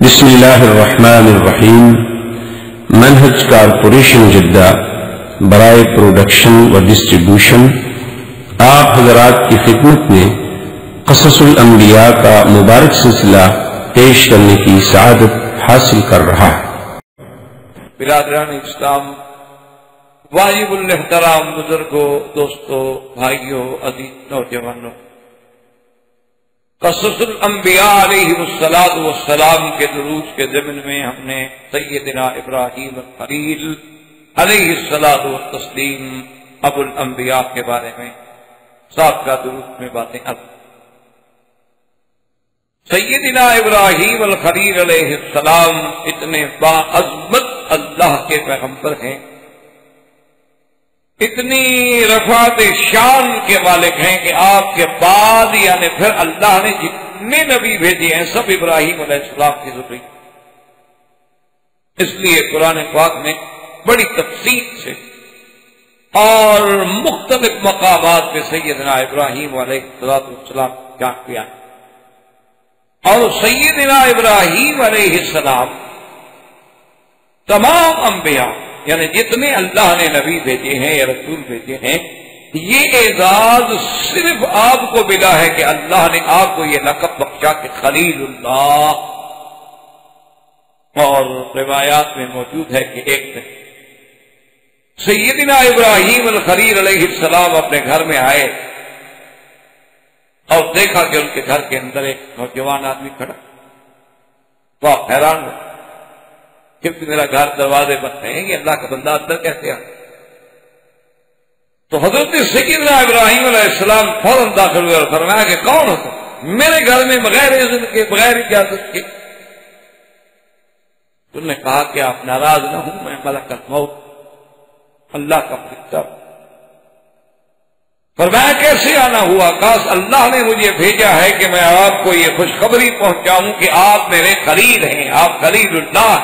بسم اللہ الرحمن الرحیم۔ منہج کارپوریشن جدہ برائے پروڈکشن و ڈسٹریبیوشن آپ حضرات کی خدمت میں قصص الانبیاء کا مبارک سلسلہ پیش کرنے کی سعادت حاصل کر رہا ہے۔ برادران اسلام، واجب الاحترام بزرگوں، دوستوں، بھائیوں، عزیز نوجوانوں، قصص الانبیاء علیہ السلام کے دروس کے ضمن میں ہم نے سیدنا ابراہیم الخلیل علیہ السلام ابو الانبیاء کے بارے میں سابقہ دروس میں باتیں سیدنا ابراہیم الخلیل علیہ السلام اتنے باعظمت اللہ کے پیغمبر ہیں، اتنی رفعت شان کے مالک ہیں کہ آپ کے بعد یعنی پھر اللہ نے جتنے نبی بھیجے ہیں سب ابراہیم علیہ السلام کی ذریت۔ اس لیے قرآن پاک میں بڑی تفصیل سے اور مختلف مقامات پہ سیدنا ابراہیم علیہ السلام بیان کیا ہے، اور سیدنا ابراہیم علیہ السلام تمام انبیاء یعنی جتنے اللہ نے نبی بھیجے ہیں یا رسول بھیجے ہیں، یہ اعزاز صرف آپ کو ملا ہے کہ اللہ نے آپ کو یہ لقب بخشا کہ خلیل اللہ، اور روایات میں موجود ہے کہ ایک دن سیدنا ابراہیم الخلیل علیہ السلام اپنے گھر میں آئے اور دیکھا کہ ان کے گھر کے اندر ایک نوجوان آدمی کھڑا، تو آپ حیران ہوئے کہ میرا گھر دروازے بند ہیں، یہ اللہ کا بندہ اندر کیسے آ؟ تو حضرت سیدنا ابراہیم علیہ السلام فوراً داخل ہوئے اور فرمایا کہ کون ہو تم؟ میرے گھر میں بغیر اذن کے، بغیر اجازت کے۔ تم نے کہا کہ آپ ناراض نہ ہوں، میں ملک الموت اللہ کا فرشتہ ہوں۔ فرمایا کیسے آنا ہوا؟ کاش اللہ نے مجھے بھیجا ہے کہ میں آپ کو یہ خوشخبری پہنچاؤں کہ آپ میرے خلیل ہیں، آپ خلیل اللہ۔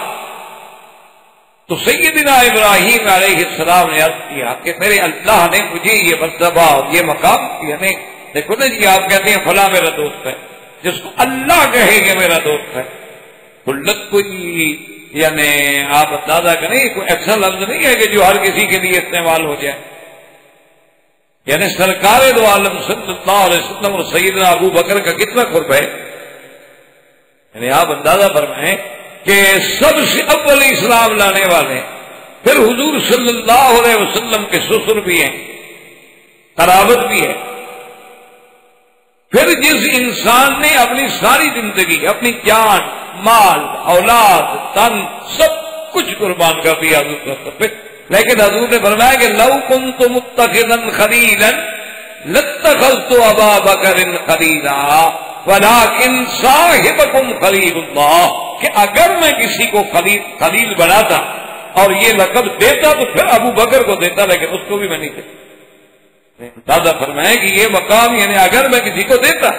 تو سیدنا ابراہیم علیہ السلام نے عرض کیا کہ میرے اللہ نے مجھے یہ مرتبہ اور یہ مقام دیا ہے۔ دیکھو نا جی، آپ کہتے ہیں فلاں میرا دوست ہے، جس کو اللہ کہے کہ میرا دوست ہے، خلت کوئی یعنی آپ اندازہ کریں کوئی ایسا لفظ نہیں ہے کہ جو ہر کسی کے لیے استعمال ہو جائے۔ یعنی سرکار دو عالم صلی اللہ علیہ وسلم اور سیدنا ابو بکر کا کتنا قرب ہے، یعنی آپ اندازہ فرمائیں کہ سب سے اول اسلام لانے والے، پھر حضور صلی اللہ علیہ وسلم کے سسر بھی ہیں، قرابت بھی ہے، پھر جس انسان نے اپنی ساری زندگی، اپنی جان، مال، اولاد، تن سب کچھ قربان کر دیا حضور پہ، لیکن حضور نے فرمایا کہ لو کنت متخذا خلیلا لاتخذت ابا بکر خلیلا ولیکن صاحبکم خلیل اللہ، کہ اگر میں کسی کو خلیل بناتا اور یہ لقب دیتا تو پھر ابو بکر کو دیتا، لیکن اس کو بھی میں نہیں دیتا۔ دادا فرمائے کہ یہ مقام یعنی اگر میں کسی کو دیتا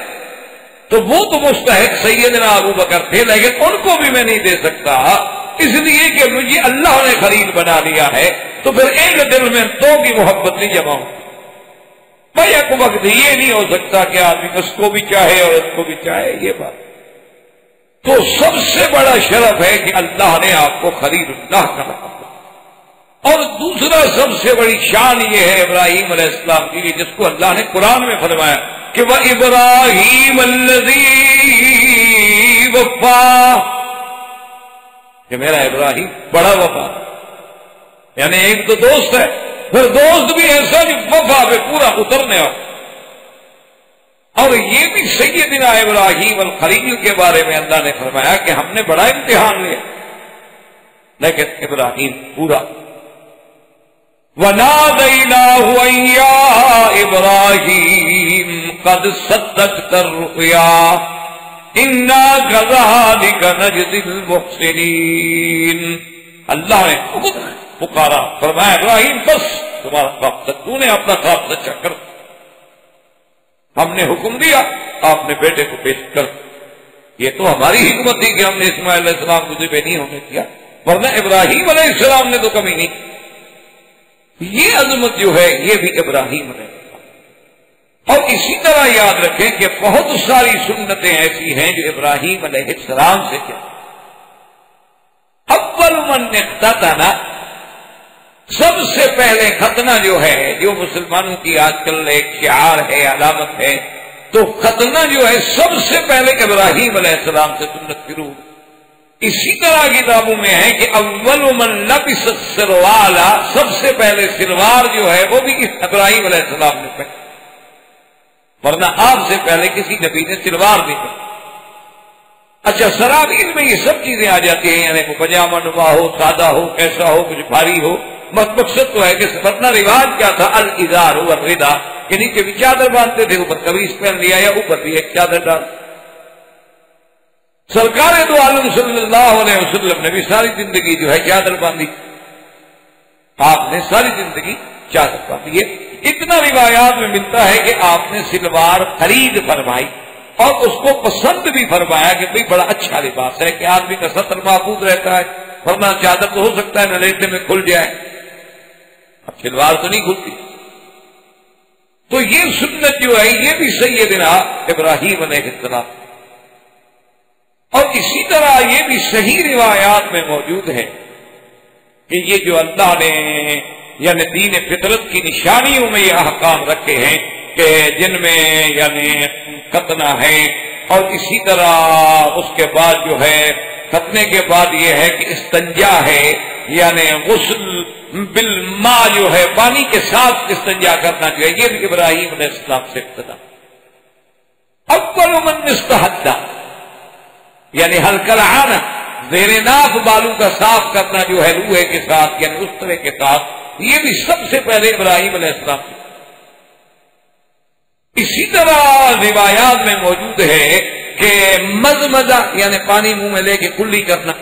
تو وہ تو مستحق سیدنا ابو بکر تھے، لیکن ان کو بھی میں نہیں دے سکتا، اس لیے کہ مجھے اللہ نے خلیل بنا لیا ہے، تو پھر ایک دل میں دو کی محبت نہیں جمع ہو۔ بھائی ایک وقت یہ نہیں ہو سکتا کہ آدمی اس کو بھی چاہے اور اس کو بھی چاہے، یہ بات تو سب سے بڑا شرف ہے کہ اللہ نے آپ کو خلیل اللہ کا لقب دیا۔ اور دوسرا سب سے بڑی شان یہ ہے ابراہیم علیہ السلام کی، جس کو اللہ نے قرآن میں فرمایا کہ وَإِبْرَاهِيمَ الَّذِي وَفَّىٰ، کہ میرا ابراہیم بڑا وفا، یعنی ایک تو دوست ہے، پھر دوست بھی ایسا جو وفا پہ پورا اترنے والا۔ اور یہ بھی سیدنا ابراہیم الخلیل کے بارے میں اللہ نے فرمایا کہ ہم نے بڑا امتحان لیا، لیکن ابراہیم پورا۔ وَنَادَيْنَاهُ أَن يَا إِبْرَاهِيمُ قَدْ صَدَّقْتَ الرُّؤْيَا إِنَّا كَذَلِكَ نَجْزِي الْمُحْسِنِينَ، اللہ نے خود پکارا، فرمایا ابراہیم بس تمہارا خواب سچ، تو نے اپنا خواب سچا کر، ہم نے حکم دیا آپ نے بیٹے کو پیش کر۔ یہ تو ہماری حکمت تھی کہ ہم نے اسماعیل علیہ السلام کو ذبح نہیں ہونے دیا، ورنہ ابراہیم علیہ السلام نے تو کمی نہیں۔ یہ عظمت جو ہے یہ بھی ابراہیم علیہ السلام اور اسی طرح یاد رکھیں کہ بہت ساری سنتیں ایسی ہیں جو ابراہیم علیہ السلام سے کیا اول من اختتن، سب سے پہلے ختنہ جو ہے، جو مسلمانوں کی آج کل ایک شعار ہے، علامت ہے، تو ختنہ جو ہے سب سے پہلے ابراہیم علیہ السلام سے سنت شروع۔ اسی طرح کتابوں میں ہے کہ اول من لبس السروال، سب سے پہلے سلوار جو ہے وہ بھی ابراہیم علیہ السلام نے پہنی، ورنہ آپ سے پہلے کسی نبی نے سلوار نہیں پہنی۔ اچھا، سرابیل میں یہ سب چیزیں آ جاتی ہیں، یعنی وہ پجامہ نما ہو، سادہ ہو، کیسا ہو، کچھ بھاری ہو، مقصد تو ہے کہ ورنہ رواج کیا تھا، الازار والرداء، کہ نیچے بھی چادر باندھتے تھے، اوپر قمیص پہن لیا یا اوپر بھی ایک چادر ڈال۔ سرکار دو عالم صلی اللہ علیہ وسلم نے بھی ساری زندگی جو ہے چادر باندھی، آپ نے ساری زندگی چادر باندھی ہے۔ اتنا روایات میں ملتا ہے کہ آپ نے سلوار خرید فرمائی اور اس کو پسند بھی فرمایا کہ بھئی بڑا اچھا لباس ہے کہ آدمی کا ستر محفوظ رہتا ہے، ورنہ چادر تو ہو سکتا ہے نہ لیٹے میں کھل جائے، اب سلوار تو نہیں کھلتی۔ تو یہ سنت جو ہے یہ بھی سیدنا ابراہیم علیہ السلام، اور اسی طرح یہ بھی صحیح روایات میں موجود ہے کہ یہ جو اللہ نے یعنی دین فطرت کی نشانیوں میں یہ احکام رکھے ہیں کہ جن میں یعنی ختنہ ہے، اور اسی طرح اس کے بعد جو ہے ختنے کے بعد یہ ہے کہ استنجا ہے، یعنی غسل بالماء جو ہے پانی کے ساتھ استنجا کرنا جو ہے، یہ بھی ابراہیم علیہ السلام سے ابتدا۔ اول من استحد، یعنی حلقہ لعانہ، زیر ناف بالوں کا صاف کرنا جو ہے لوہے کے ساتھ یعنی اس طرح کے ساتھ، یہ بھی سب سے پہلے ابراہیم علیہ السلام سے۔ اسی طرح روایات میں موجود ہے کہ مزمزہ یعنی پانی منہ میں لے کے کلی کرنا،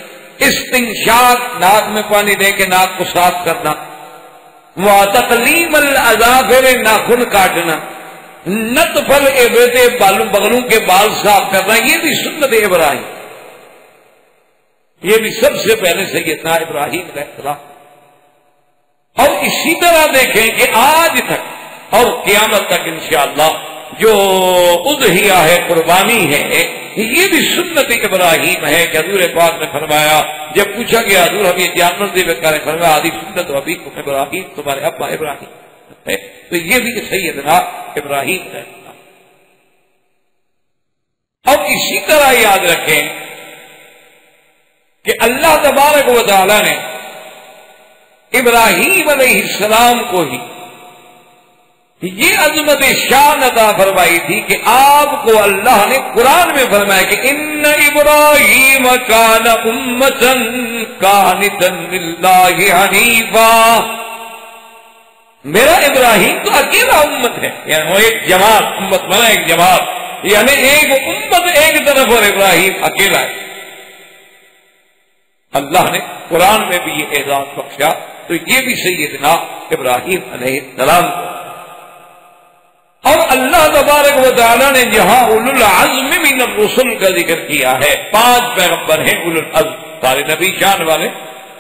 استنشاق ناک میں پانی لے کے ناک کو صاف کرنا، وتقلیم الاظافر ناخن کاٹنا، نطف الابط بالوں بغلوں کے بال صاف کرنا، یہ بھی سنت ابراہیم، یہ بھی سب سے پہلے سیدنا ابراہیم علیہ السلام۔ اور اسی طرح دیکھیں کہ آج تک اور قیامت تک انشاءاللہ جو اضحیہ ہے، قربانی ہے، یہ بھی سنت ابراہیم ہے کہ حضور پاک نے فرمایا، جب پوچھا کہ حضور ہم یہ جانور دے بکارے، فرمایا آدھی سنت ابیکم ابراہیم، تمہارے ابا ابراہیم ہے، تو یہ بھی سیدنا ابراہیم ہے۔ اور اسی طرح یاد رکھیں کہ اللہ تبارک و تعالی نے ابراہیم علیہ السلام کو ہی یہ عظمت شان عطا فرمائی تھی کہ آپ کو اللہ نے قرآن میں فرمایا کہ ان ابراہیم کان امۃ قانتا للہ حنیفا، میرا ابراہیم تو اکیلا امت ہے، یعنی وہ ایک جماعت، امت مانا ایک جماعت، یعنی ایک امت ایک طرف اور ابراہیم اکیلا ہے۔ اللہ نے قرآن میں بھی یہ اعزاز بخشا، تو یہ بھی سیدنا ابراہیم علیہ السلام کو۔ اور اللہ تبارک و تعالیٰ نے جہاں اولو العزم من الرسل کا ذکر کیا ہے، 5 پیغمبر ہیں اولو العزم، سارے نبی شان والے،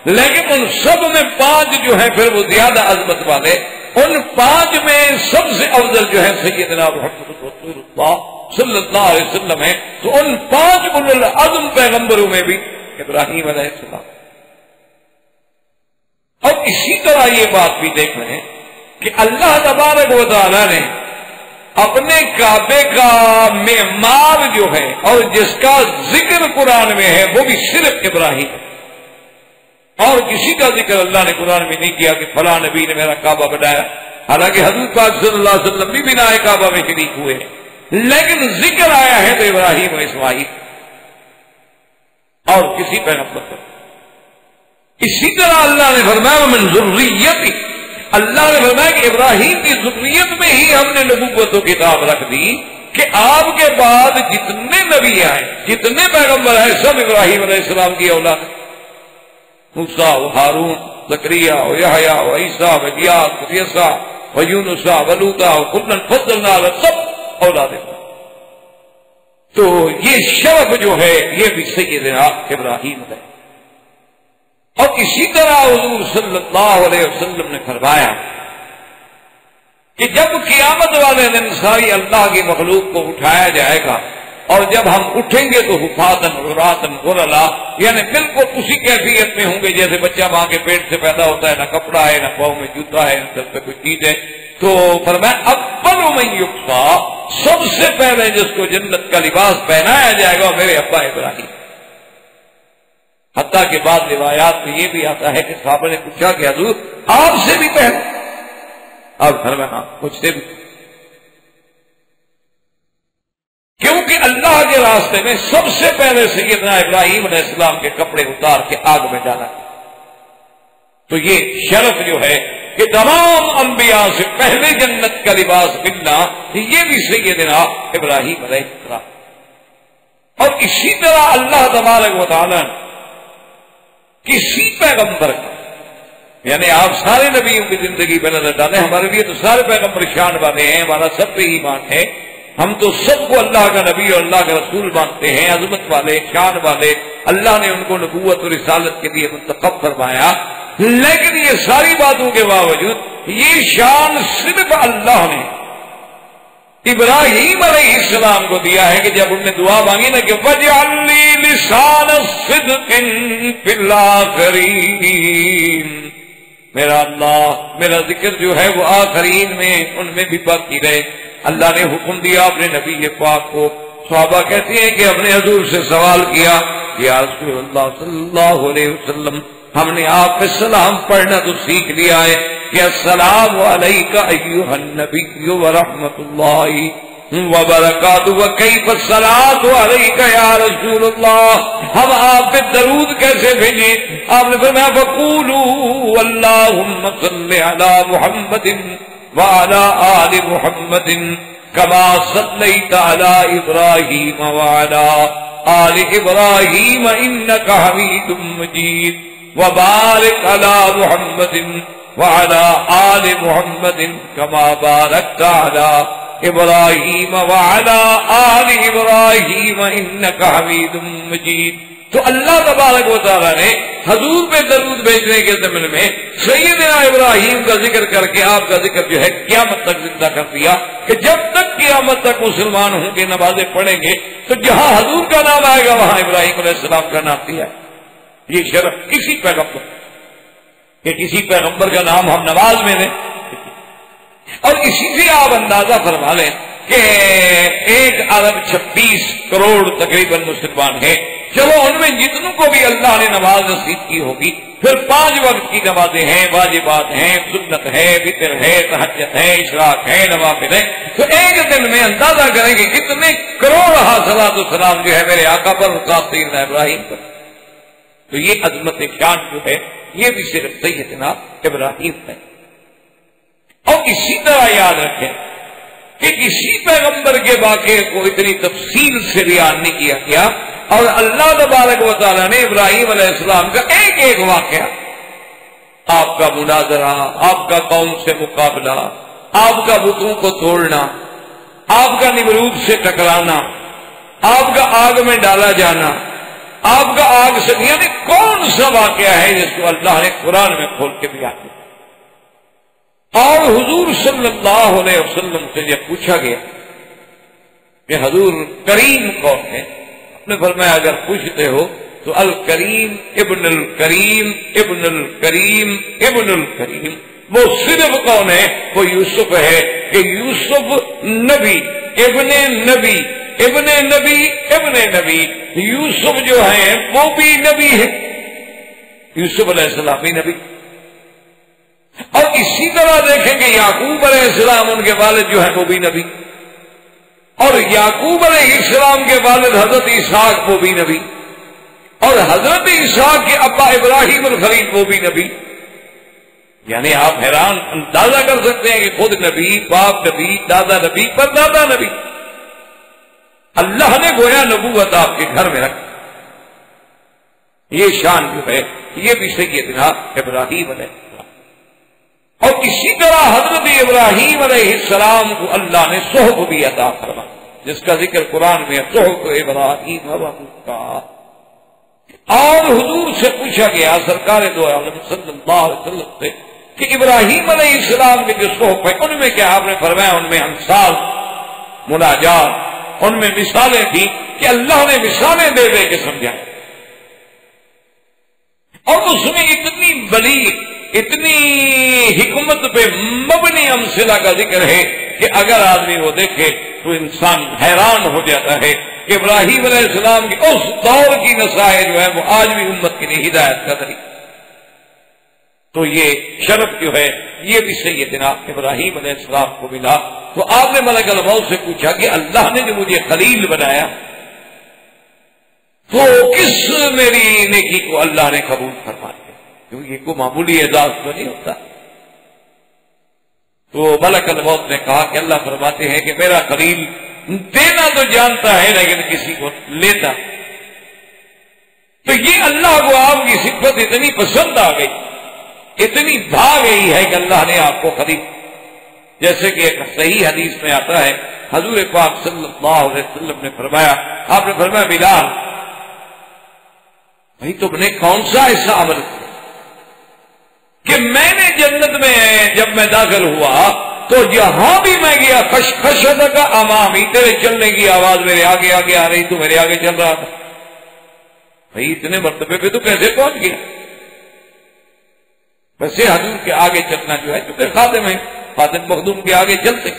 لیکن ان سب میں 5 جو ہیں پھر وہ زیادہ عظمت والے، ان 5 میں سب سے افضل جو ہے سیدنا محمد رسول اللہ صلی اللہ علیہ وسلم ہے۔ تو ان 5 اولو العزم پیغمبروں میں بھی ابراہیم علیہ السلام۔ اور اسی طرح یہ بات بھی دیکھ رہے ہیں کہ اللہ تبارک و تعالیٰ نے اپنے کعبے کا معمار جو ہے اور جس کا ذکر قرآن میں ہے وہ بھی صرف ابراہیم ہے، اور کسی کا ذکر اللہ نے قرآن میں نہیں کیا کہ فلاں نبی نے میرا کعبہ بنایا، حالانکہ حضور پاک صلی اللہ علیہ وسلم بھی بنائے کعبہ میں شریک ہوئے ہیں، لیکن ذکر آیا ہے تو ابراہیم و اسماعیل اور کسی پیغمبر پر۔ اسی طرح اللہ نے فرمایا من ذریتی، اللہ نے فرمایا کہ ابراہیم کی ذریت میں ہی ہم نے نبوت و کتاب رکھ دی کہ آپ کے بعد جتنے نبی آئے، جتنے پیغمبر آئے، سب ابراہیم علیہ السلام کی اولاد، موسیٰ و ہارون، زکریا و یحییٰ و عیسیٰ و الیاس و یسع و یونس و لوطا و کلا فضلنا علی، سب اولاد۔ تو یہ شرف جو ہے یہ بھی سیدنا ابراہیم ہے۔ اور اسی طرح حضور صلی اللہ علیہ وسلم نے فرمایا کہ جب قیامت والے دن ساری اللہ کی مخلوق کو اٹھایا جائے گا اور جب ہم اٹھیں گے تو حفاظن غراتن غرلا، یعنی بالکل اسی کیفیت میں ہوں گے جیسے بچہ ماں کے پیٹ سے پیدا ہوتا ہے، نہ کپڑا ہے، نہ پاؤں میں جوتا ہے، نہ سر پہ کوئی چیز ہے۔ تو فرمایا اول من یکسا، سب سے پہلے جس کو جنت کا لباس پہنایا جائے گا میرے ابا ابراہیم۔ حتیٰ کہ بعض روایات میں یہ بھی آتا ہے کہ صحابہ نے پوچھا کہ حضور آپ سے بھی پہلے؟ آپ فرمایا ہاں مجھ سے بھی، کیونکہ اللہ کے راستے میں سب سے پہلے سیدنا ابراہیم علیہ السلام کے کپڑے اتار کے آگ میں ڈالا گیا۔ تو یہ شرف جو ہے کہ تمام انبیاء سے پہلے جنت کا لباس ملنا، یہ بھی سیدنا ابراہیم علیہ السلام۔ اور اسی طرح اللہ تبارک و تعالیٰ کسی پیغمبر کا، یعنی آپ سارے نبیوں کی زندگی پہ نظر ڈالیں، ہمارے لیے تو سارے پیغمبر شان والے ہیں، ہمارا سب پہ ایمان ہے، ہم تو سب کو اللہ کا نبی اور اللہ کا رسول مانتے ہیں، عظمت والے، شان والے، اللہ نے ان کو نبوت اور رسالت کے لیے منتخب فرمایا۔ لیکن یہ ساری باتوں کے باوجود یہ شان صرف اللہ نے ابراہیم علیہ السلام کو دیا ہے کہ جب انہوں نے دعا مانگی نا کہ وَاجْعَلْ لِي لِسَانَ صِدْقٍ فِي الْآخِرِينَ، میرا اللہ میرا ذکر جو ہے وہ آخرین میں ان میں بھی باقی رہے۔ اللہ نے حکم دیا اپنے نبی پاک کو۔ صحابہ کہتے ہیں کہ اپنے حضور سے سوال کیا یا رسول اللہ صلی اللہ علیہ وسلم، ہم نے آپ پہ سلام پڑھنا تو سیکھ لیا ہے کہ السلام علیکہ ایھا النبی ورحمۃ اللہ وبرکاتہ وکیف الصلاۃ علیکہ یا رسول اللہ، ہم آپ پہ درود کیسے بھیجیں؟ آپ نے فرمایا فقولوا اللہم صل علی محمد وعلی آل محمد کما صلیت علی ابراہیم وعلی آل ابراہیم انک حمید مجید وبارک علی محمد وعلی آل محمد کما بارکت علی ابراہیم وعلی آل ابراہیم انک حمید مجید۔ تو اللہ تبارک و تعالیٰ نے حضور پہ درود بھیجنے کے ضمن میں سیدنا ابراہیم کا ذکر کر کے آپ کا ذکر جو ہے قیامت تک زندہ کر دیا کہ جب تک قیامت تک مسلمان ہوں گے، نمازیں پڑھیں گے، تو جہاں حضور کا نام آئے گا وہاں ابراہیم علیہ السلام کا نام دیا ہے۔ یہ شرف کسی پیغمبر کہ کسی پیغمبر کا نام ہم نماز میں لیں، اور اسی سے آپ اندازہ فرما لیں کہ 1.26 کروڑ تقریباً مسلمان ہیں۔ چلو ان میں جتنوں کو بھی اللہ نے نماز نصیب کی ہوگی، پھر 5 وقت کی نمازیں ہیں، واجبات ہیں، سنت ہے، وتر ہے، تہجد ہے، اشراق ہے، نوافل ہے، تو ایک دن میں اندازہ کریں گے کتنے کروڑ صلاۃ و سلام جو ہے میرے آقا پر سیدنا ابراہیم پر۔ تو یہ عظمت شان جو ہے یہ بھی صرف سیدنا ابراہیم ہے۔ اور اسی طرح یاد رکھیں کہ کسی پیغمبر کے واقعے کو اتنی تفصیل سے بیان نہیں کیا گیا، اور اللہ تبارک و تعالیٰ نے ابراہیم علیہ السلام کا ایک ایک واقعہ، آپ کا مناظرہ، آپ کا قوم سے مقابلہ، آپ کا بتوں کو توڑنا، آپ کا نمرود سے ٹکرانا، آپ کا آگ میں ڈالا جانا، آپ کا آگ سے، یعنی کون سا واقعہ ہے جس کو اللہ نے قرآن میں کھول کے بیان کیا۔ اور حضور صلی اللہ علیہ وسلم سے جب پوچھا گیا کہ حضور کریم کون ہے، نے فرمایا اگر پوچھتے ہو تو الکریم ابن الکریم ابن الکریم ابن الکریم، وہ صرف کون ہے؟ وہ یوسف ہے کہ یوسف نبی ابن نبی ابن نبی ابن نبی، یوسف جو ہیں وہ بھی نبی ہے، یوسف علیہ السلام بھی نبی۔ اور اسی طرح دیکھیں کہ یعقوب علیہ السلام ان کے والد جو ہیں وہ بھی نبی، اور یعقوب علیہ السلام کے والد حضرت اسحاق وہ بھی نبی، اور حضرت اسحاق کے ابا ابراہیم الخلیل وہ بھی نبی۔ یعنی آپ حیران اندازہ کر سکتے ہیں کہ خود نبی، باپ نبی، دادا نبی، پر دادا نبی، اللہ نے گویا نبوت آپ کے گھر میں رکھ۔ یہ شان جو ہے یہ بھی سیدنا ابراہیم علیہ السلام۔ اور اسی طرح حضرت ابراہیم علیہ السلام کو اللہ نے صحف بھی عطا فرمایا، جس کا ذکر قرآن میں صحف ابراہیم و موسیٰ۔ اور حضور سے پوچھا گیا سرکار دو عالم صلی اللہ علیہ وسلم سے کہ ابراہیم علیہ السلام کے جو صحف ہے ان میں کیا؟ آپ نے فرمایا ان میں انصار، مناجات، ان میں مثالیں تھیں کہ اللہ نے مثالیں دے دے کے سمجھائیں، اور اس میں اتنی بڑی اتنی حکمت پہ مبنی امثلہ کا ذکر ہے کہ اگر آدمی وہ دیکھے تو انسان حیران ہو جاتا ہے کہ ابراہیم علیہ السلام کی اس دور کی نصائح جو ہے وہ آج بھی امت کے لیے ہدایت کا طریقہ. تو یہ شرف جو ہے یہ بھی سیدنا ابراہیم علیہ السلام کو ملا. تو آپ نے ملک الموت سے پوچھا کہ اللہ نے جو مجھے خلیل بنایا تو کس میری نیکی کو اللہ نے قبول فرما لیا، کیونکہ یہ کوئی معمولی اعزاز تو نہیں ہوتا. تو ملک الموت نے کہا کہ اللہ فرماتے ہیں کہ میرا خلیل دینا تو جانتا ہے لیکن کسی کو لیتا. تو یہ اللہ کو آپ کی صفت اتنی پسند آ گئی، اتنی بھا گئی ہے کہ اللہ نے آپ کو خلیل، جیسے کہ ایک صحیح حدیث میں آتا ہے حضور پاک صلی اللہ علیہ وسلم نے فرمایا، آپ نے فرمایا بلال بھائی تم نے کون سا ایسا عمل کیا کہ میں نے جنت میں جب میں داخل ہوا تو جہاں بھی میں گیا خشخشت کا امامی، تیرے چلنے کی آواز میرے آگے آگے آ رہی، تو میرے آگے چل رہا تھا. بھائی اتنے مرتبے پہ تو کیسے پہنچ گیا؟ ویسے حضور کے آگے چلنا جو ہے چونکہ خادم ہے، خادم مخدوم کے آگے چلتے.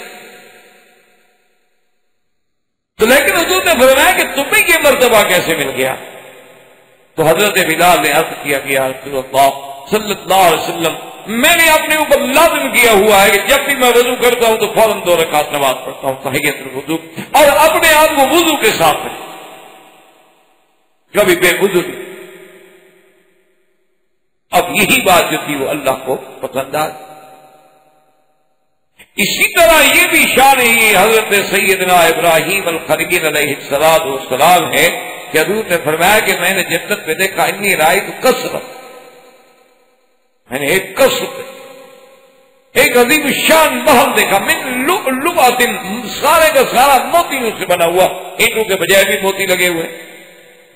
تو لیکن حضور نے فرمایا کہ تمہیں یہ مرتبہ کیسے مل گیا؟ تو حضرت بلال نے عرض کیا کہ یا رسول اللہ صلی اللہ علیہ وسلم میں نے اپنے اوپر لازم کیا ہوا ہے کہ جب بھی میں وضو کرتا ہوں تو فوراً 2 رکعت نماز پڑھتا ہوں تحیۃ الوضو، اور اپنے آپ کو وضو کے ساتھ ہے، کبھی بے وضو. اب یہی بات جو تھی وہ اللہ کو پسند آئی. اسی طرح یہ بھی شان حضرت سیدنا ابراہیم الخلیل علیہ السلام ہے کہ حضور نے فرمایا کہ میں نے جنت میں دیکھا انی رأیت کثرت، میں نے ایک کثرت ایک عظیم شان محل دیکھا، من لؤلؤۃ، سارے کا سارا موتیوں سے بنا ہوا، اینٹوں کے بجائے بھی موتی لگے ہوئے،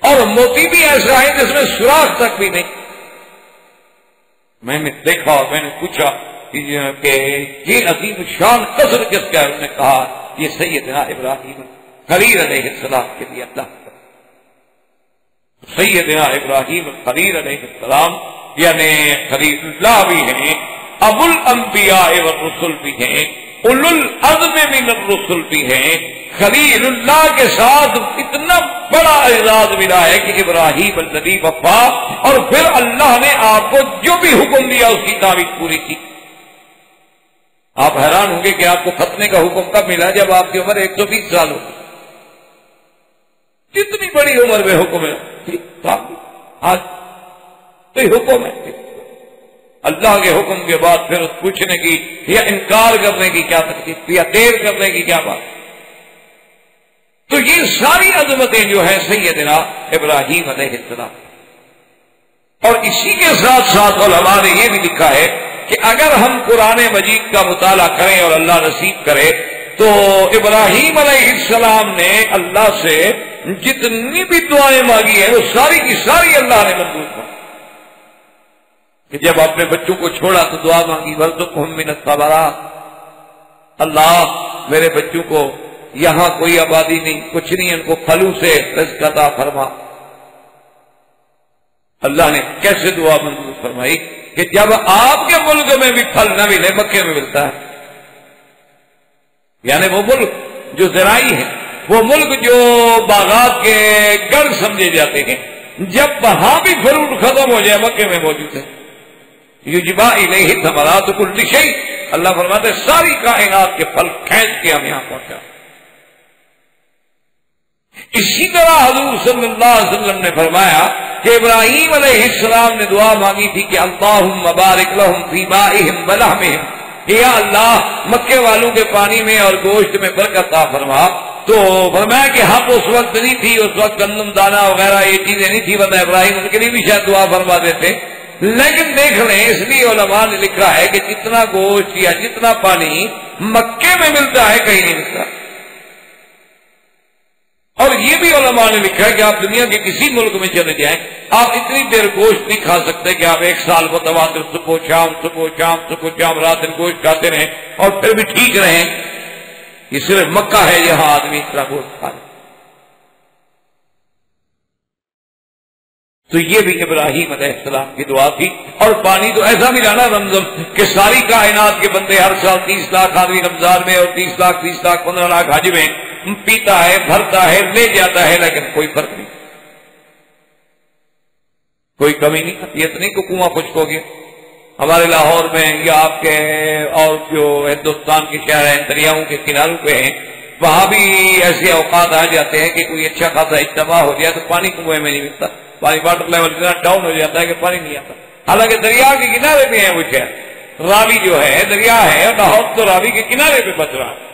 اور موتی بھی ایسا ہے جس میں سوراخ تک بھی نہیں. میں نے دیکھا اور میں نے پوچھا کہ یہ عظیم شان قصر کس کا ہے؟ انہوں نے کہا یہ سیدنا ابراہیم خلیل علیہ السلام کے لیے اللہ. سیدنا ابراہیم خلیل علیہ السلام یعنی خلیل اللہ بھی ہیں، ابو الانبیاء والرسل بھی ہیں، اولو العزم من الرسل بھی ہیں. خلیل اللہ کے ساتھ اتنا بڑا اعزاز ملا ہے کہ ابراہیم الذی وفا، اور پھر اللہ نے آپ کو جو بھی حکم دیا اس کی تعریف پوری کی. آپ حیران ہوں گے کہ آپ کو ختنے کا حکم کب ملا؟ جب آپ کی عمر 120 سال ہو. کتنی بڑی عمر میں حکم ہے آج تو یہ حکم ہے. اللہ کے حکم کے بعد پھر پوچھنے کی یا انکار کرنے کی کیا تکلیف یا دیر کرنے کی کیا بات؟ تو یہ ساری عظمتیں جو ہیں سیدنا ابراہیم علیہ السلام. اور اسی کے ساتھ ساتھ علماء نے یہ بھی لکھا ہے کہ اگر ہم قرآن مجید کا مطالعہ کریں اور اللہ نصیب کرے تو ابراہیم علیہ السلام نے اللہ سے جتنی بھی دعائیں مانگی ہیں وہ ساری کی ساری اللہ نے منظور کر. کہ جب اپنے بچوں کو چھوڑا تو دعا مانگی وارزقہم من الثمرات، اللہ میرے بچوں کو یہاں کوئی آبادی نہیں، کچھ نہیں، ان کو پھلوں سے رزق عطا فرما. اللہ نے کیسے دعا منظور فرمائی کہ جب آپ کے ملک میں بھی پھل نہ ملے مکے میں ملتا ہے. یعنی وہ ملک جو زراعی ہے، وہ ملک جو باغات کے گڑھ سمجھے جاتے ہیں، جب وہاں بھی فروٹ ختم ہو جائے مکے میں موجود ہے. یجبا الیہ ثمرات کل شیء، اللہ فرماتے ہیں ساری کائنات کے پھل کھینچ کے ہم یہاں پہنچا. اسی طرح حضور صلی اللہ علیہ وسلم نے فرمایا کہ ابراہیم علیہ السلام نے دعا مانگی تھی کہ اللہم بارک لہم فی مائہم ولحمہم، یا اللہ مکے والوں کے پانی میں اور گوشت میں برکت عطا فرما. تو فرمایا کہ ہم اس وقت نہیں تھی، اس وقت گندم دانہ وغیرہ یہ چیزیں نہیں تھی، ورنہ ابراہیم ان کے لیے بھی شاید دعا فرما دیتے. لیکن دیکھ لیں اس لیے علماء نے لکھا ہے کہ جتنا گوشت یا جتنا پانی مکے میں ملتا ہے کہیں نہیں ملتا. اور یہ بھی علماء نے لکھا ہے کہ آپ دنیا کے کسی ملک میں چلے جائیں، آپ اتنی دیر گوشت نہیں کھا سکتے کہ آپ 1 سال متواتر صبح شام رات دن گوشت کھاتے رہیں اور پھر بھی ٹھیک رہیں. یہ صرف مکہ ہے جہاں آدمی اس طرح گوشت کھا لے. تو یہ بھی ابراہیم علیہ السلام کی دعا تھی. اور پانی تو ایسا ملا نا زمزم کہ ساری کائنات کے بندے ہر سال 30 لاکھ آدمی رمضان میں اور 30 لاکھ 15 لاکھ حج میں پیتا ہے، بھرتا ہے، لے جاتا ہے، لیکن کوئی فرق نہیں، کوئی کمی نہیں آتی. یہ تو نہیں کہ کنواں خشک ہو گیا. ہمارے لاہور میں یا آپ کے اور جو ہندوستان کے شہر ہیں دریاؤں کے کناروں پہ ہیں، وہاں بھی ایسے اوقات آ جاتے ہیں کہ کوئی اچھا خاصا اجتماع ہو جائے تو پانی کنویں میں نہیں ملتا، پانی واٹر لیول اتنا ڈاؤن ہو جاتا ہے کہ پانی نہیں آتا. حالانکہ دریا کے کنارے پہ ہیں وہ شہر، راوی جو ہے دریا ہے اور لاہور تو راوی کے کنارے پہ بچ رہا ہے،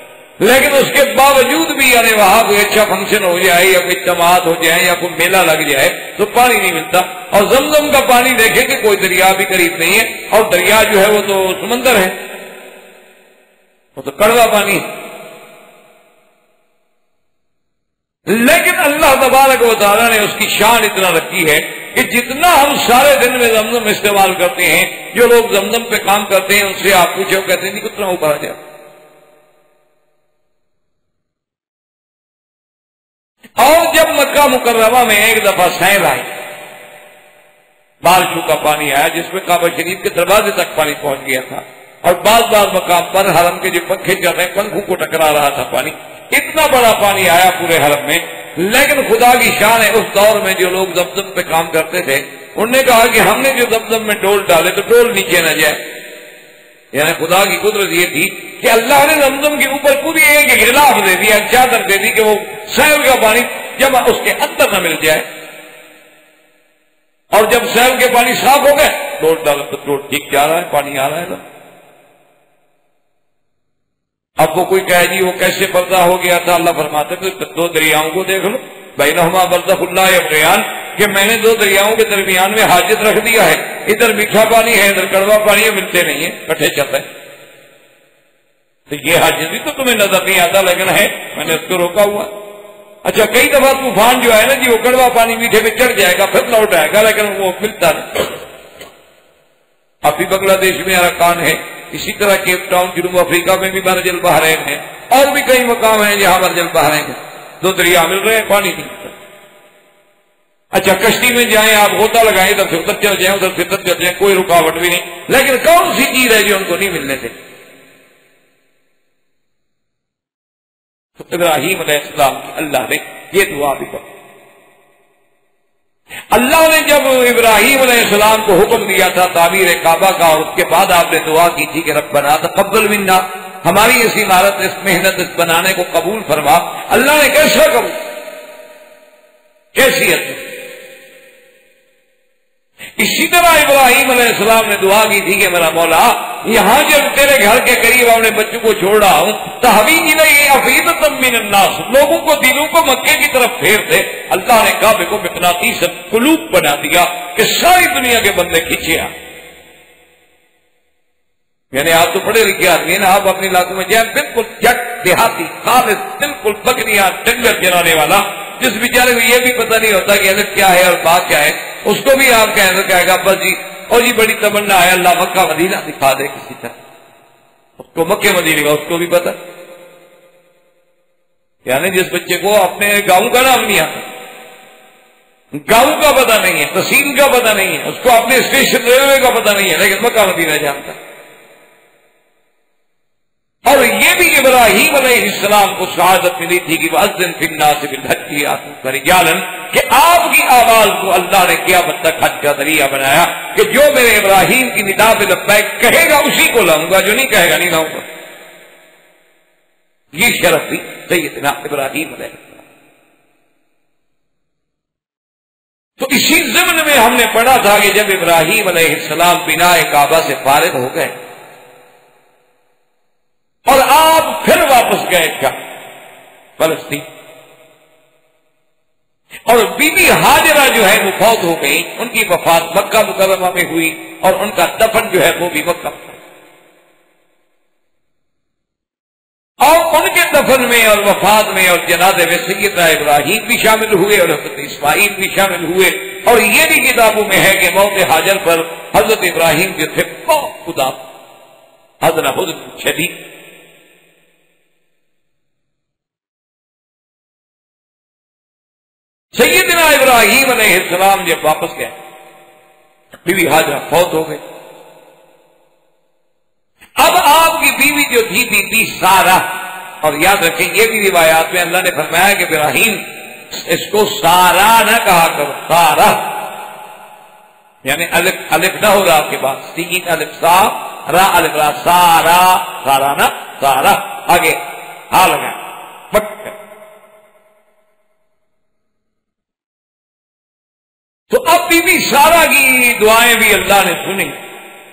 لیکن اس کے باوجود بھی یعنی وہاں کوئی اچھا فنکشن ہو جائے یا کوئی اجتماعات ہو جائے یا کوئی میلہ لگ جائے تو پانی نہیں ملتا. اور زمزم کا پانی دیکھیں کہ کوئی دریا بھی قریب نہیں ہے، اور دریا جو ہے وہ تو سمندر ہے، وہ تو کڑوا پانی ہے. لیکن اللہ تبارک و تعالیٰ نے اس کی شان اتنا رکھی ہے کہ جتنا ہم سارے دن میں زمزم استعمال کرتے ہیں، جو لوگ زمزم پہ کام کرتے ہیں ان سے آپ پوچھو کہتے ہیں کتنا اوپر آ جائے. اور جب مکہ مکرمہ میں ایک دفعہ سیل آئی، بارشوں کا پانی آیا جس میں کعبہ شریف کے دروازے تک پانی پہنچ گیا تھا، اور بعض مقام پر حرم کے جو پنکھے چل رہے ہیں پنکھوں کو ٹکرا رہا تھا پانی. اتنا بڑا پانی آیا پورے حرم میں. لیکن خدا کی شان ہے اس دور میں جو لوگ زمزم پہ کام کرتے تھے انہوں نے کہا کہ ہم نے جو زمزم میں ڈول ڈالے تو ڈول نیچے نہ جائے. یعنی خدا کی قدرت یہ تھی کہ اللہ نے زمزم کے اوپر پوری ایک غلاف دے دیا، چادر دے دی کہ وہ سیل کا پانی جب اس کے اندر نہ مل جائے. اور جب سیل کے پانی صاف ہو گئے ڈول ڈالا تو ڈول ٹھیک جا رہا ہے، پانی آ رہا ہے. اب وہ کوئی کہے جی وہ کیسے پردہ ہو گیا تھا، اللہ فرماتے تھے دو دریاؤں کو دیکھ لو، بینہما برزخ لا یبغیان، کہ میں نے دو دریاؤں کے درمیان میں حاجت رکھ دیا ہے، ادھر میٹھا پانی ہے ادھر کڑوا پانی ہے، ملتے نہیں ہیں، کٹھے چلتے ہیں. تو یہ حاجت بھی تو تمہیں نظر نہیں آتا لیکن ہے، میں نے اس کو روکا ہوا. اچھا کئی دفعہ طوفان جو ہے نا جی وہ کڑوا پانی میٹھے میں چڑھ جائے گا پھر لوٹ آئے گا لیکن وہ ملتا نہیں. ابھی بنگلہ دیش میں اراکان ہے، اسی طرح کیپ ٹاؤن جنوب افریقہ میں بھی مرج البحرین ہے، اور بھی کئی مقام ہیں جہاں مرج البحرین ہے، دو دریا مل رہے ہیں پانی نہیں ملتا. اچھا کشتی میں جائیں آپ غوطہ لگائیں ادھر سے ادھر چل جائیں ادھر سے ادھر چل جائیں کوئی رکاوٹ بھی نہیں، لیکن کون سی چیز ہے جو ان کو نہیں ملنے سے؟ تو ابراہیم علیہ السلام کی اللہ نے یہ دعا بھی پڑھی. اللہ نے جب ابراہیم علیہ السلام کو حکم دیا تھا تعمیر کعبہ کا اور اس کے بعد آپ نے دعا کی تھی کہ ربنا تقبل منا، ہماری اس عمارت اس محنت اس بنانے کو قبول فرما. اللہ نے کیسا قبول، کیسیت؟ اسی طرح ابراہیم علیہ السلام نے دعا کی تھی کہ میرا مولا یہاں جب تیرے گھر کے قریب اپنے بچوں کو چھوڑ رہا ہوں تحویل الیہ افیدۃ من الناس، لوگوں کو دلوں کو مکے کی طرف پھیر دے. اللہ نے کعبے کو مقناطیس قلوب بنا دیا کہ ساری دنیا کے بندے کھینچے آ. یعنی آپ تو پڑھے لکھے آدمی ہیں نا، آپ اپنے علاقوں میں جائیں بالکل جٹ دیہاتی خالص بالکل بکریاں ڈنگر چرانے والا جس بیچارے کو یہ بھی پتہ نہیں ہوتا کہ الف کیا ہے اور با کیا ہے، اس کو بھی آپ کہے گا بس جی اور جی بڑی تمنا ہے اللہ مکہ مدینہ دکھا دے کسی طرح. اس کو مکے مدینے کا اس کو بھی پتہ، یعنی جس بچے کو اپنے گاؤں کا نام نہیں آتا، گاؤں کا پتہ نہیں ہے، تحصیل کا پتہ نہیں ہے، اس کو اپنے اسٹیشن ریلوے کا پتہ نہیں ہے، لیکن مکہ مدینہ جانتا. اور یہ بھی ابراہیم علیہ السلام کو شہادت ملی تھی کہ وَأَذِّن فِي النَّاسِ بِالْحَجِّ يَأْتُوكَ رِجَالًا، کہ آپ کی آواز کو اللہ نے قیامت تک حج کا ذریعہ بنایا کہ جو میرے ابراہیم کی ندا پہ لبیک کہے گا اسی کو لاؤں گا، جو نہیں کہے گا نہیں لاؤں گا. یہ شرف تھی سیدنا ابراہیم علیہ السلام. تو اسی ضمن میں ہم نے پڑھا تھا کہ جب ابراہیم علیہ السلام بناء کعبہ سے فارغ ہو گئے اور آپ پھر واپس گئے کیا فلسطین، اور بی بی ہاجرہ جو ہے وہ فوت ہو گئی، ان کی وفات مکہ مکرمہ میں ہوئی اور ان کا دفن جو ہے وہ بھی مکہ میں. اور ان کے دفن میں اور وفات میں اور جنازے میں سیدنا ابراہیم بھی شامل ہوئے اور حضرت اسماعیل بھی شامل ہوئے. اور یہ بھی کتابوں میں ہے کہ موت حاجر پر حضرت ابراہیم جو تھے بہت خدا حضرت شدید. سیدنا ابراہیم علیہ السلام جب واپس گئے، بیوی ہاجرہ فوت ہو گئی. اب آپ کی بیوی جو تھی بی بی سارہ، اور یاد رکھیں یہ بھی روایات میں اللہ نے فرمایا کہ ابراہیم اس کو سارہ نہ کہا کرو، سارہ یعنی الف نہ ہو رہا آپ کے پاس، سین الف سا را الف را، سارہ سارہ نہ سارہ، آگے ہا لگا بٹ. تو اب بی بی سارہ کی دعائیں بھی اللہ نے سنی.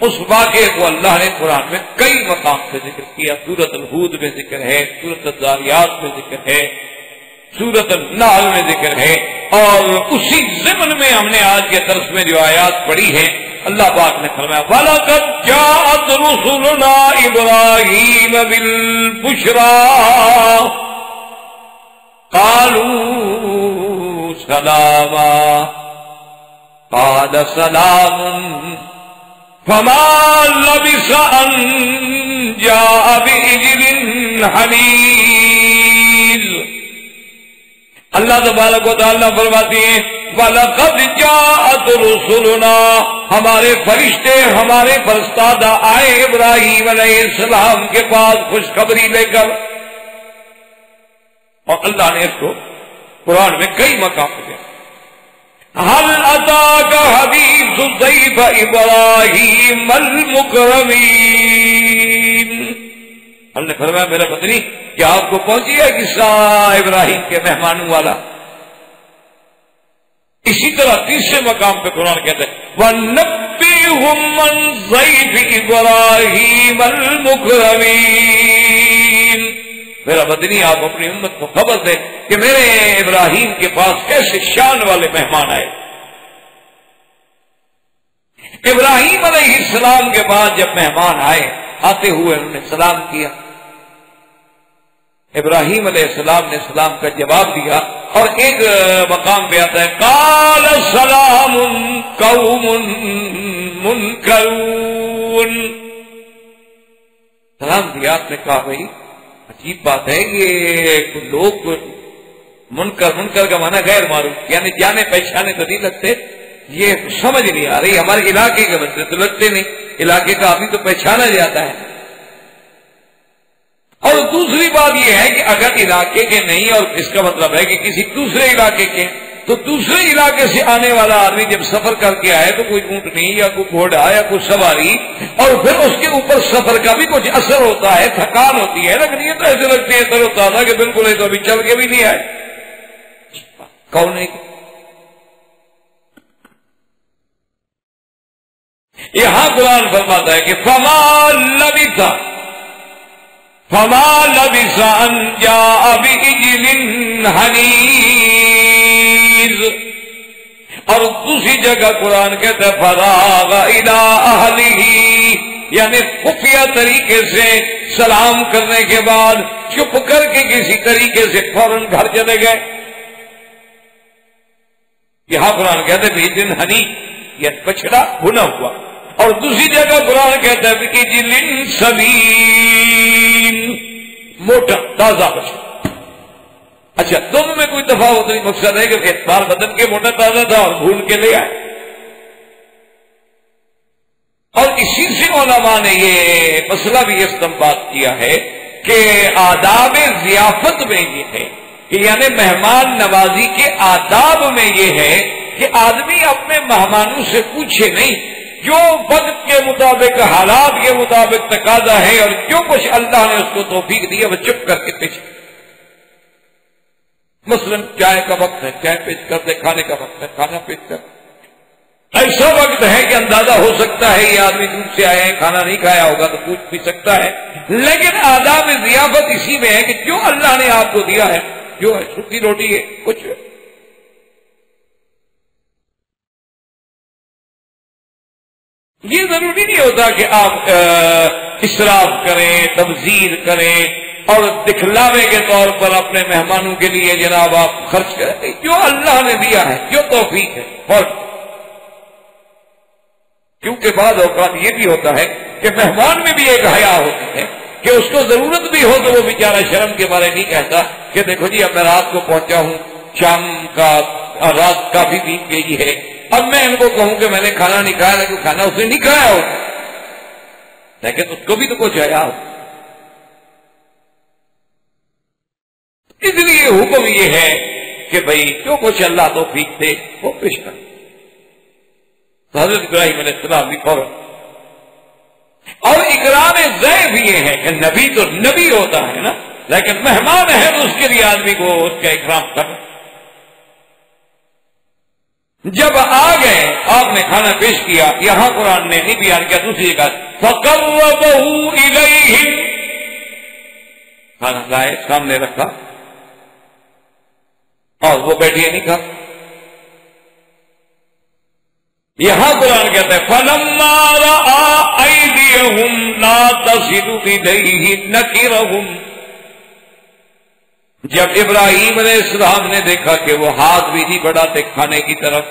اس واقعے کو اللہ نے قرآن میں کئی مقام سے ذکر کیا. سورۃ الہود میں ذکر ہے، سورۃ الذاریات میں ذکر ہے، سورۃ النحل میں ذکر ہے، اور اسی ضمن میں ہم نے آج کے درس میں جو آیات پڑھی ہیں اللہ پاک نے فرمایا وَلَقَدْ جَاءَتْ رُسُلُنَا إِبْرَاهِيمَ بِالْبُشْرَىٰ قَالُوا سَلَامًا قَالَ سَلَامٌ فَمَا لَبِثَ أَن جَاءَ بِعِجْلٍ حَنِيذٍ. اللہ تبارک و تعالیٰ فرماتے ہیں وَلَقَدْ جَاءَتْ رُسُلُنَا، ہمارے فرشتے ہمارے فرستادہ آئے ابراہیم علیہ السلام کے پاس خوشخبری لے کر. اور اللہ نے اس کو قرآن میں کئی مقام پہ دیا. هل أتاك حديث ضيف إبراهيم المكرمين. اللہ نے فرمایا میرا پتنی کیا آپ کو پہنچی ہے قصہ ابراہیم کے مہمانوں والا. اسی طرح تیسرے مقام پہ قرآن کہتا ہے وَنَبِّئْهُمْ عَن ضَيْفِ إِبْرَاهِيمَ الْمُكْرَمِينَ. میرا بدنی آپ اپنی امت کو خبر دیں کہ میرے ابراہیم کے پاس کیسے شان والے مہمان آئے. ابراہیم علیہ السلام کے بعد جب مہمان آئے، آتے ہوئے انہوں نے سلام کیا. ابراہیم علیہ السلام نے سلام کا جواب دیا، اور ایک مقام پہ آتا ہے قال سلام قوم منکرون. سلام دیا، آپ نے کہا بھائی عجیب بات ہے یہ لوگ منکر کا معنی غیر معروف، یعنی جانے پہچانے تو نہیں لگتے. یہ سمجھ نہیں آ رہی، ہمارے علاقے کے بندے تو لگتے نہیں، علاقے کا آدمی تو پہچانا جاتا ہے. اور دوسری بات یہ ہے کہ اگر علاقے کے نہیں، اور اس کا مطلب ہے کہ کسی دوسرے علاقے کے، تو دوسرے علاقے سے آنے والا آدمی جب سفر کر کے آئے تو کوئی اونٹنی یا کوئی گھوڑا یا کوئی سواری، اور پھر اس کے اوپر سفر کا بھی کچھ اثر ہوتا ہے، تھکان ہوتی ہے، لیکن یہ تو ایسے لگتی ہے تر و تازہ کہ بالکل ہے تو ابھی چل کے بھی نہیں آئے. کون ہے یہاں قرآن فرماتا ہے کہ فما لبث ان جاء بعجل حنیذ. اور دوسری جگہ قرآن کہتا ہے فراغ الی اہلہ، یعنی خفیہ طریقے سے سلام کرنے کے بعد چپ کر کے کسی طریقے سے فوراً گھر چلے گئے. یہاں قرآن کہتا ہے بعجل حنیذ، یہ بچڑا بھنا ہوا. اور دوسری جگہ قرآن کہتا ہے کہ جلن سمین، موٹا تازہ بچڑا. اچھا دونوں میں کوئی تفاوت نہیں، مقصد ہے کہ اعتبار بدن کے موٹا تازہ تھا اور بھون کے لے آئے. اور اسی سے علماء نے یہ مسئلہ بھی استنباط کیا ہے کہ آداب ضیافت میں یہ ہے کہ یعنی مہمان نوازی کے آداب میں یہ ہے کہ آدمی اپنے مہمانوں سے پوچھے نہیں، جو وقت کے مطابق حالات کے مطابق تقاضا ہے اور جو کچھ اللہ نے اس کو توفیق دیا وہ چپ کر کے پیش. مثلا چائے کا وقت ہے چائے پیش کر دے، کھانے کا وقت ہے کھانا پیش کر. ایسا وقت ہے کہ اندازہ ہو سکتا ہے یہ آدمی دور سے آئے ہیں، کھانا نہیں کھایا ہوگا تو پوچھ بھی سکتا ہے. لیکن آداب ضیافت اسی میں ہے کہ جو اللہ نے آپ کو دیا ہے، جو ہے سوکھی روٹی ہے کچھ ہے. یہ ضروری نہیں ہوتا کہ آپ اسراف کریں، تبذیر کریں اور دکھلاوے کے طور پر اپنے مہمانوں کے لیے جناب آپ خرچ کریں. جو اللہ نے دیا ہے، جو توفیق ہے. اور کیونکہ بعض اوقات یہ بھی ہوتا ہے کہ مہمان میں بھی ایک حیا ہوتی ہے کہ اس کو ضرورت بھی ہو تو وہ بیچارہ شرم کے بارے نہیں کہتا کہ دیکھو جی اب میں رات کو پہنچا ہوں، شام کا اور رات کافی بیت گئی ہے، اب میں ان کو کہوں کہ میں نے کھانا نہیں کھایا، لیکن کھانا اس نے نہیں کھایا ہو، لیکن اس کو بھی تو کچھ آیا ہو۔ اس لیے حکم یہ ہے کہ بھئی جو کچھ اللہ توفیق دے وہ پیش کر۔ تو حضرت ابراہیم علیہ السلام بھی فوراً، اور اکرام ضیف یہ ہے کہ نبی تو نبی ہوتا ہے نا، لیکن مہمان ہے تو اس کے لیے آدمی کو اس کا اکرام کرنا۔ جب آ گئے آپ نے کھانا پیش کیا، یہاں قرآن نے نہیں بیان کیا، دوسری جگہ فَقَرَّبَهُ إِلَيْهِمْ، کھانا لائے سامنے رکھا اور وہ بیٹھے نہیں کھا۔ یہاں قرآن کہتا ہے فَلَمَّا رَأَىٰ أَيْدِيَهُمْ لَا تَصِلُ إِلَيْهِ نَكِرَهُمْ، جب ابراہیم علیہ السلام نے دیکھا کہ وہ ہاتھ بھی نہیں بڑھاتے کھانے کی طرف،